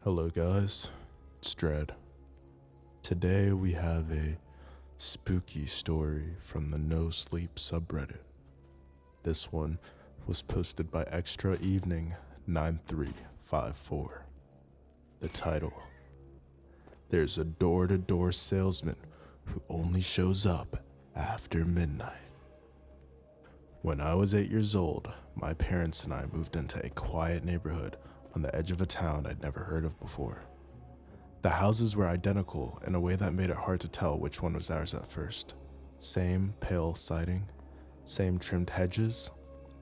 Hello guys, it's Dread. Today we have a spooky story from the NoSleep subreddit. This one was posted by Extra Evening 9354. The title: There's a door-to-door salesman who only shows up after midnight. When I was 8 years old, my parents and I moved into a quiet neighborhood on the edge of a town I'd never heard of before. The houses were identical in a way that made it hard to tell which one was ours at first. Same pale siding, same trimmed hedges,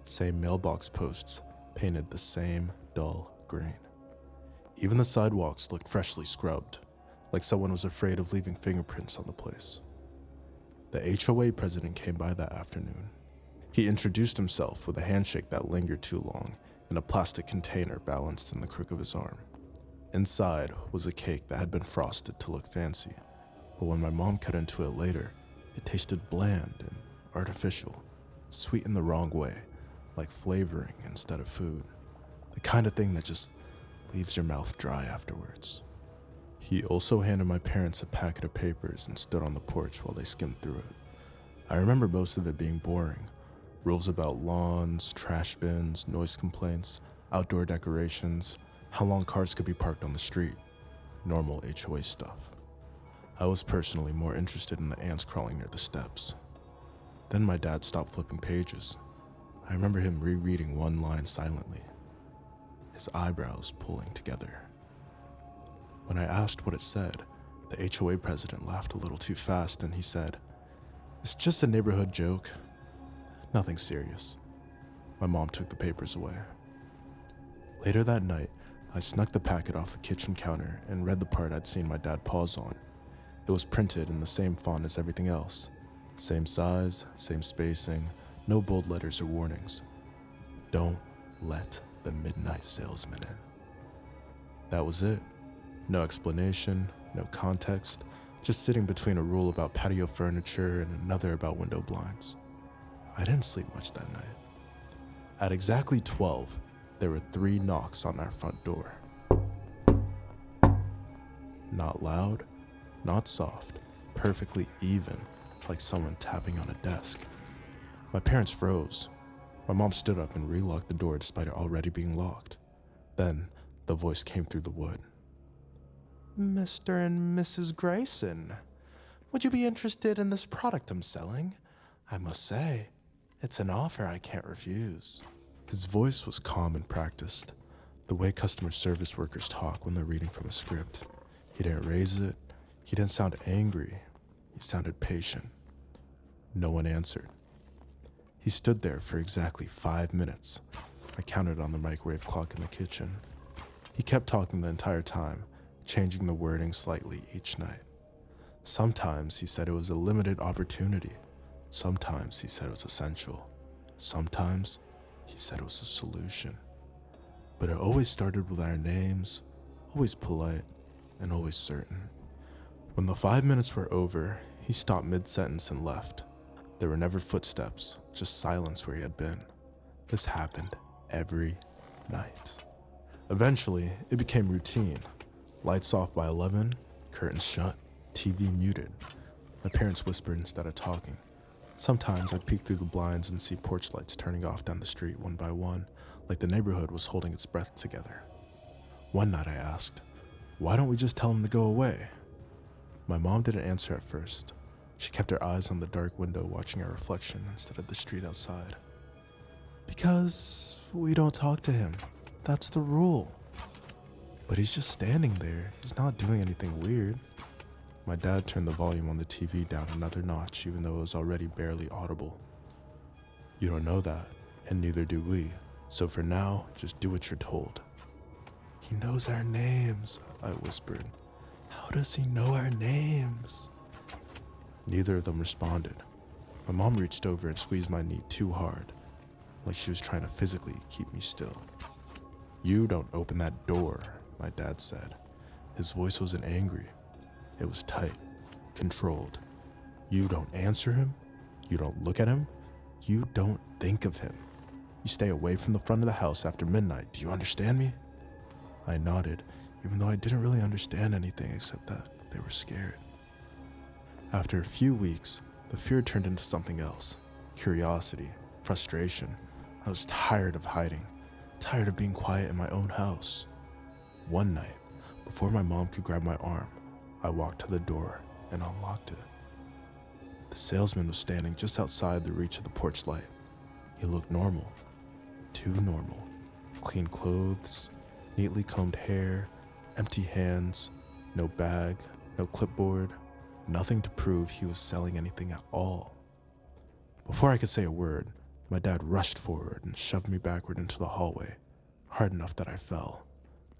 same mailbox posts painted the same dull green. Even the sidewalks looked freshly scrubbed, like someone was afraid of leaving fingerprints on the place. The HOA president came by that afternoon. He introduced himself with a handshake that lingered too long and a plastic container balanced in the crook of his arm. Inside was a cake that had been frosted to look fancy, but when my mom cut into it later, it tasted bland and artificial, sweet in the wrong way, like flavoring instead of food, the kind of thing that just leaves your mouth dry afterwards. He also handed my parents a packet of papers and stood on the porch while they skimmed through it. I remember most of it being boring. Rules about lawns, trash bins, noise complaints, outdoor decorations, how long cars could be parked on the street. Normal HOA stuff. I was personally more interested in the ants crawling near the steps. Then my dad stopped flipping pages. I remember him rereading one line silently, his eyebrows pulling together. When I asked what it said, the HOA president laughed a little too fast and he said, "It's just a neighborhood joke. Nothing serious." My mom took the papers away. Later that night, I snuck the packet off the kitchen counter and read the part I'd seen my dad pause on. It was printed in the same font as everything else. Same size, same spacing, no bold letters or warnings. Don't let the midnight salesman in. That was it. No explanation, no context, just sitting between a rule about patio furniture and another about window blinds. I didn't sleep much that night. At exactly 12, there were 3 knocks on our front door. Not loud, not soft, perfectly even, like someone tapping on a desk. My parents froze. My mom stood up and relocked the door despite it already being locked. Then, the voice came through the wood. "Mr. and Mrs. Grayson, would you be interested in this product I'm selling? I must say, it's an offer I can't refuse." His voice was calm and practiced, the way customer service workers talk when they're reading from a script. He didn't raise it. He didn't sound angry. He sounded patient. No one answered. He stood there for exactly 5 minutes. I counted on the microwave clock in the kitchen. He kept talking the entire time, changing the wording slightly each night. Sometimes he said it was a limited opportunity. Sometimes he said it was essential. Sometimes he said it was a solution. But it always started with our names, always polite, and always certain. When the 5 minutes were over, he stopped mid-sentence and left. There were never footsteps, just silence where he had been. This happened every night. Eventually, it became routine. Lights off by 11, curtains shut, TV muted. My parents whispered instead of talking. Sometimes I'd peek through the blinds and see porch lights turning off down the street one by one, like the neighborhood was holding its breath together. One night I asked, "Why don't we just tell him to go away?" My mom didn't answer at first. She kept her eyes on the dark window watching our reflection instead of the street outside. "Because we don't talk to him. That's the rule." "But he's just standing there. He's not doing anything weird." My dad turned the volume on the TV down another notch, even though it was already barely audible. "You don't know that, and neither do we. So for now, just do what you're told." "He knows our names," I whispered. "How does he know our names?" Neither of them responded. My mom reached over and squeezed my knee too hard, like she was trying to physically keep me still. "You don't open that door," my dad said. His voice wasn't angry. It was tight, controlled. "You don't answer him. You don't look at him. You don't think of him. You stay away from the front of the house after midnight. Do you understand me?" I nodded, even though I didn't really understand anything except that they were scared. After a few weeks, the fear turned into something else. Curiosity, frustration. I was tired of hiding, tired of being quiet in my own house. One night, before my mom could grab my arm, I walked to the door and unlocked it. The salesman was standing just outside the reach of the porch light. He looked normal, too normal. Clean clothes, neatly combed hair, empty hands, no bag, no clipboard, nothing to prove he was selling anything at all. Before I could say a word, my dad rushed forward and shoved me backward into the hallway, hard enough that I fell.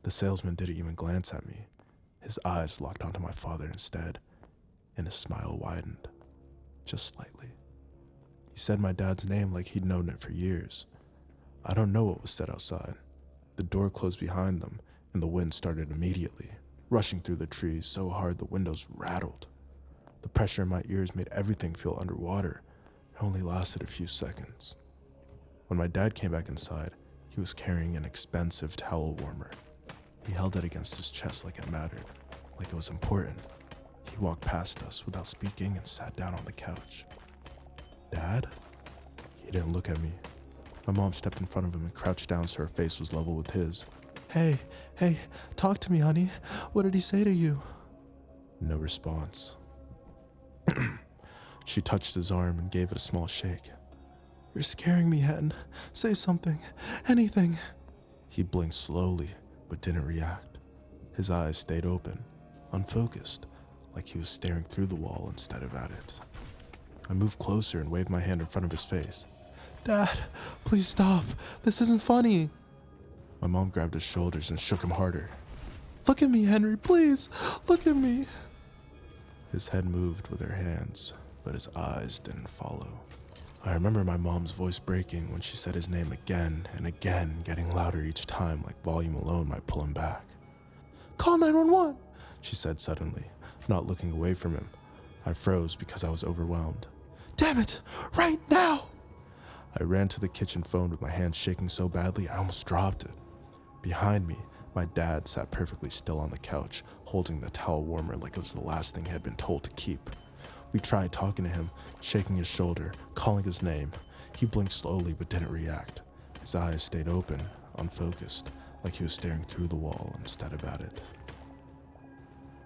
The salesman didn't even glance at me. His eyes locked onto my father instead, and his smile widened, just slightly. He said my dad's name like he'd known it for years. I don't know what was said outside. The door closed behind them, and the wind started immediately, rushing through the trees so hard the windows rattled. The pressure in my ears made everything feel underwater. It only lasted a few seconds. When my dad came back inside, he was carrying an expensive towel warmer. He held it against his chest like it mattered, like it was important. He walked past us without speaking and sat down on the couch. Dad? He didn't look at me. My mom stepped in front of him and crouched down so her face was level with his. Hey, talk to me, honey. What did he say to you? No response. She touched his arm and gave it a small shake. You're scaring me, Hen. Say something. Anything. He blinked slowly, but didn't react. His eyes stayed open, unfocused, like he was staring through the wall instead of at it. I moved closer and waved my hand in front of his face. Dad, please stop. This isn't funny. My mom grabbed his shoulders and shook him harder. Look at me, Henry, please. Look at me. His head moved with her hands, but his eyes didn't follow. I remember my mom's voice breaking when she said his name again and again, getting louder each time like volume alone might pull him back. Call 911, she said suddenly, not looking away from him. I froze because I was overwhelmed. Damn it, right now! I ran to the kitchen phone with my hands shaking so badly I almost dropped it. Behind me, my dad sat perfectly still on the couch, holding the towel warmer like it was the last thing he had been told to keep. We tried talking to him, shaking his shoulder, calling his name. He blinked slowly but didn't react. His eyes stayed open, unfocused, like he was staring through the wall instead of at it.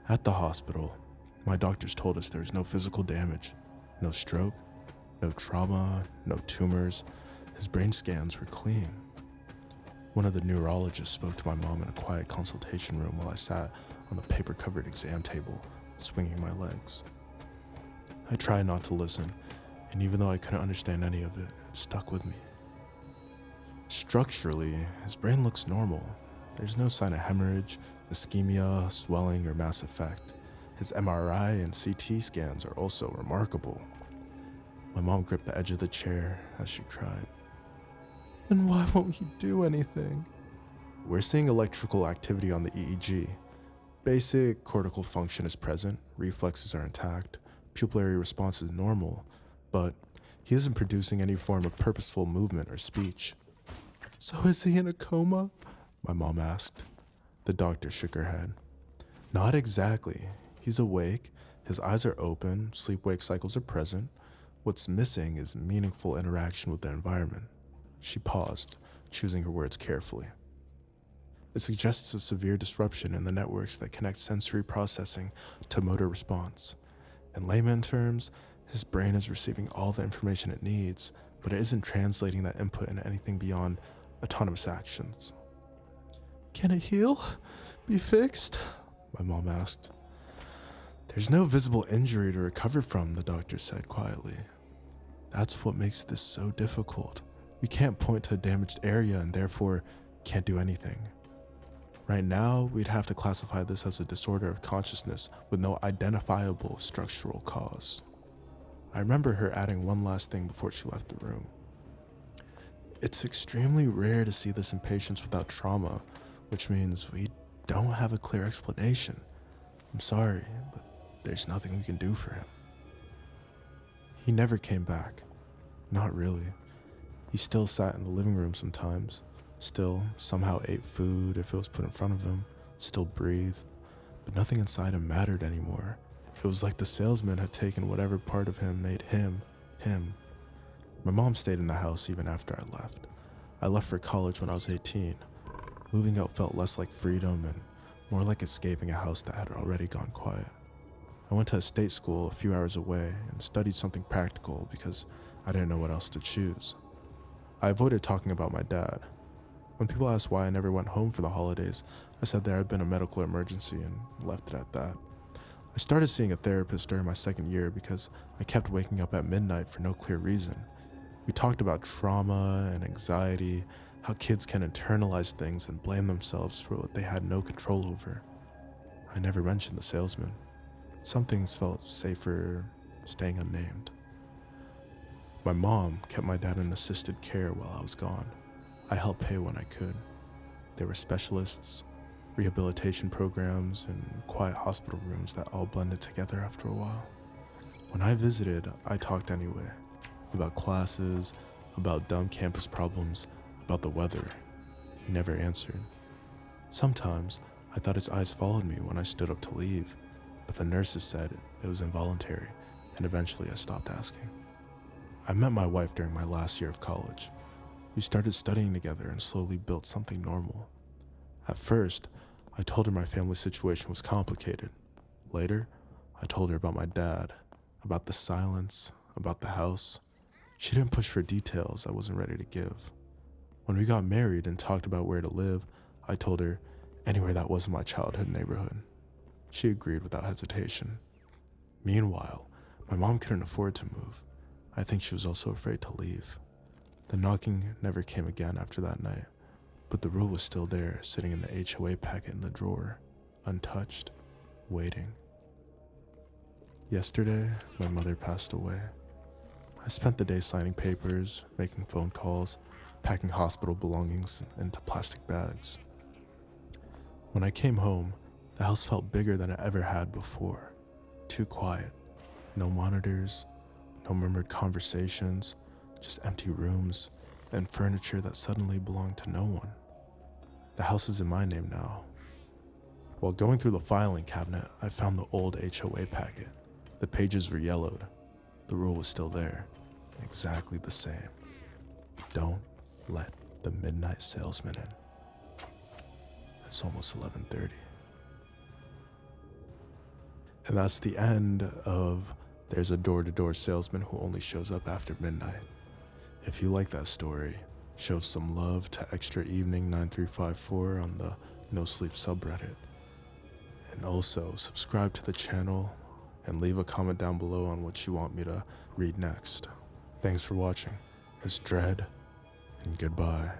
At the hospital, my doctors told us there was no physical damage, no stroke, no trauma, no tumors. His brain scans were clean. One of the neurologists spoke to my mom in a quiet consultation room while I sat on the paper-covered exam table, swinging my legs. I tried not to listen, and even though I couldn't understand any of it, it stuck with me. Structurally, his brain looks normal. There's no sign of hemorrhage, ischemia, swelling, or mass effect. His MRI and CT scans are also remarkable. My mom gripped the edge of the chair as she cried. Then why won't he do anything? We're seeing electrical activity on the EEG. Basic cortical function is present, reflexes are intact, pupillary response is normal, but he isn't producing any form of purposeful movement or speech. So is he in a coma? My mom asked. The doctor shook her head. Not exactly. He's awake, his eyes are open, sleep-wake cycles are present. What's missing is meaningful interaction with the environment. She paused, choosing her words carefully. It suggests a severe disruption in the networks that connect sensory processing to motor response. In layman terms, his brain is receiving all the information it needs, but it isn't translating that input into anything beyond autonomous actions. Can it heal? Be fixed? My mom asked. There's no visible injury to recover from, the doctor said quietly. That's what makes this so difficult. We can't point to a damaged area and therefore can't do anything. Right now, we'd have to classify this as a disorder of consciousness with no identifiable structural cause. I remember her adding one last thing before she left the room. It's extremely rare to see this in patients without trauma, which means we don't have a clear explanation. I'm sorry, but there's nothing we can do for him. He never came back. Not really. He still sat in the living room sometimes, still somehow ate food if it was put in front of him, still breathed, but nothing inside him mattered anymore. It was like the salesman had taken whatever part of him made him, him. My mom stayed in the house even after I left. I left for college when I was 18. Moving out felt less like freedom and more like escaping a house that had already gone quiet. I went to a state school a few hours away and studied something practical because I didn't know what else to choose. I avoided talking about my dad. When people asked why I never went home for the holidays, I said there had been a medical emergency and left it at that. I started seeing a therapist during my second year because I kept waking up at midnight for no clear reason. We talked about trauma and anxiety, how kids can internalize things and blame themselves for what they had no control over. I never mentioned the salesman. Some things felt safer staying unnamed. My mom kept my dad in assisted care while I was gone. I helped pay when I could. There were specialists, rehabilitation programs, and quiet hospital rooms that all blended together after a while. When I visited, I talked anyway. About classes, about dumb campus problems, about the weather. He never answered. Sometimes, I thought his eyes followed me when I stood up to leave, but the nurses said it was involuntary, and eventually I stopped asking. I met my wife during my last year of college. We started studying together and slowly built something normal. At first, I told her my family situation was complicated. Later, I told her about my dad, about the silence, about the house. She didn't push for details I wasn't ready to give. When we got married and talked about where to live, I told her anywhere that wasn't my childhood neighborhood. She agreed without hesitation. Meanwhile, my mom couldn't afford to move. I think she was also afraid to leave. The knocking never came again after that night, but the rule was still there, sitting in the HOA packet in the drawer, untouched, waiting. Yesterday, my mother passed away. I spent the day signing papers, making phone calls, packing hospital belongings into plastic bags. When I came home, the house felt bigger than it ever had before. Too quiet. No monitors, no murmured conversations, just empty rooms and furniture that suddenly belonged to no one. The house is in my name now. While going through the filing cabinet, I found the old HOA packet. The pages were yellowed. The rule was still there, exactly the same. Don't let the midnight salesman in. It's almost 11:30. And that's the end of There's a Door-to-Door Salesman Who Only Shows Up After Midnight. If you like that story, show some love to Extra Evening 9354 on the NoSleep subreddit. And also subscribe to the channel and leave a comment down below on what you want me to read next. Thanks for watching. It's Dread, and goodbye.